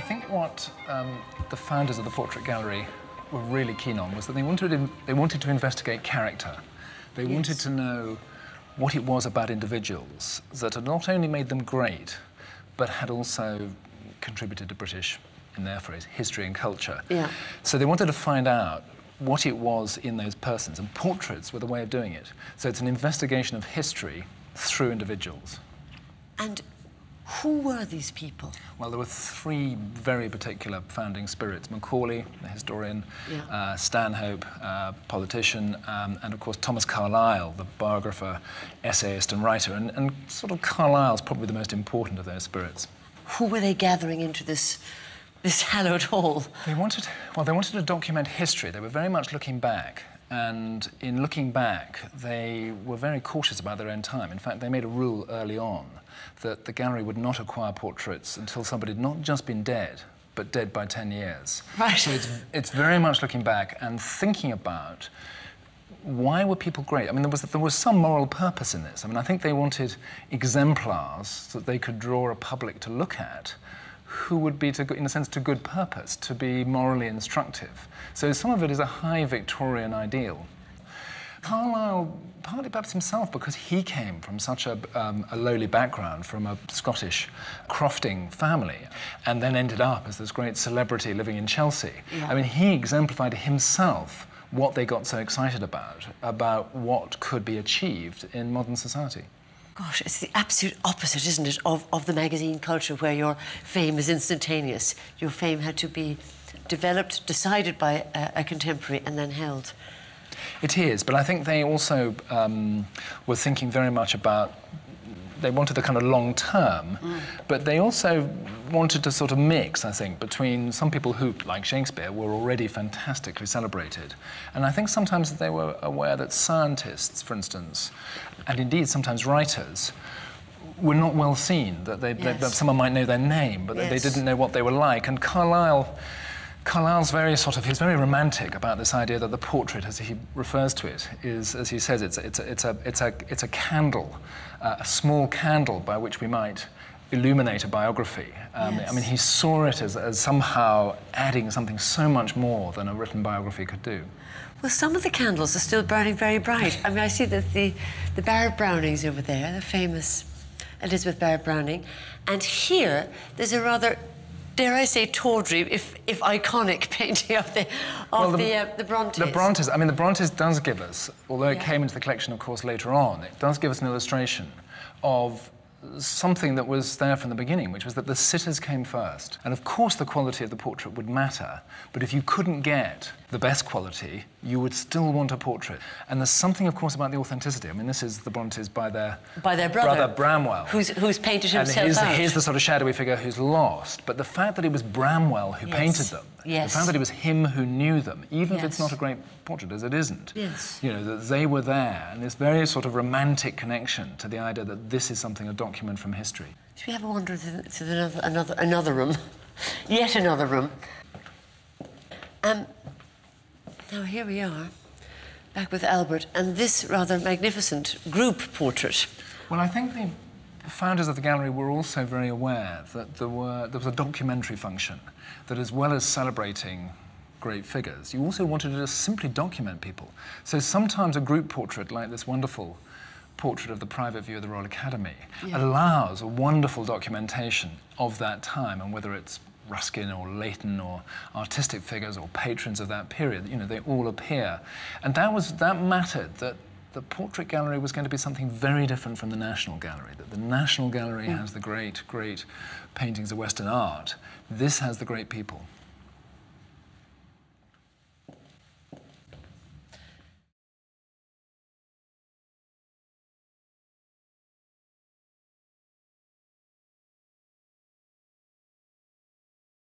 think what the founders of the Portrait Gallery were really keen on was that they wanted to investigate character. They wanted to know what it was about individuals that had not only made them great, but had also contributed to British, in their phrase, history and culture. Yeah. So they wanted to find out what it was in those persons, and portraits were the way of doing it. So it's an investigation of history through individuals. And who were these people? Well, there were three very particular founding spirits: Macaulay, the historian, Stanhope, politician, and of course Thomas Carlyle, the biographer, essayist and writer. And sort of Carlyle's probably the most important of those spirits. Who were they gathering into this hallowed hall? They wanted to document history. They were very much looking back. And in looking back, they were very cautious about their own time. In fact, they made a rule early on that the gallery would not acquire portraits until somebody had not just been dead, but dead by 10 years. Right. So it's very much looking back and thinking about why were people great? I mean, there was some moral purpose in this. I mean, I think they wanted exemplars that they could draw a public to look at who would be, in a sense, to good purpose, to be morally instructive. So some of it is a high Victorian ideal. Carlyle, partly perhaps himself, because he came from such a lowly background, from a Scottish crofting family, and then ended up as this great celebrity living in Chelsea. Yeah. I mean, he exemplified himself what they got so excited about what could be achieved in modern society. Gosh, it's the absolute opposite, isn't it, of the magazine culture where your fame is instantaneous. Your fame had to be developed, decided by a contemporary and then held. It is, but I think they also were thinking very much about, they wanted the kind of long term, but they also wanted to sort of mix, I think, between some people who, like Shakespeare, were already fantastically celebrated. And I think sometimes they were aware that scientists, for instance, and indeed sometimes writers, were not well seen, that someone might know their name, but that they didn't know what they were like. And Carlyle's he's very romantic about this idea that the portrait, as he refers to it, is, as he says, it's a candle, a small candle by which we might illuminate a biography. I mean, he saw it as somehow adding something so much more than a written biography could do. Well, some of the candles are still burning very bright. I mean, I see that the Barrett Brownings over there, the famous Elizabeth Barrett Browning, and here there's a rather, dare I say, tawdry, if iconic painting of the Brontes. The Brontes, I mean, the Brontes does give us, although it came into the collection, of course, later on, it does give us an illustration of something that was there from the beginning, which was that the sitters came first. And of course the quality of the portrait would matter, but if you couldn't get the best quality, you would still want a portrait. And there's something, of course, about the authenticity. I mean, this is the Brontes by their brother Bramwell. Who's painted himself and out. Here's the sort of shadowy figure who's lost. But the fact that it was Bramwell who painted them, the fact that it was him who knew them, even if it's not a great portrait, as it isn't, you know, that they were there, and this very sort of romantic connection to the idea that this is something, a document from history. Should we have a wander to another room? Yet another room. Now here we are, back with Albert, and this rather magnificent group portrait. Well, I think the founders of the gallery were also very aware that there was a documentary function, that as well as celebrating great figures, you also wanted to just simply document people. So sometimes a group portrait, like this wonderful portrait of the private view of the Royal Academy, allows a wonderful documentation of that time, and whether it's Ruskin or Leighton or artistic figures or patrons of that period, you know, they all appear. And that mattered, that the Portrait Gallery was going to be something very different from the National Gallery, that the National Gallery has the great, great paintings of Western art. This has the great people.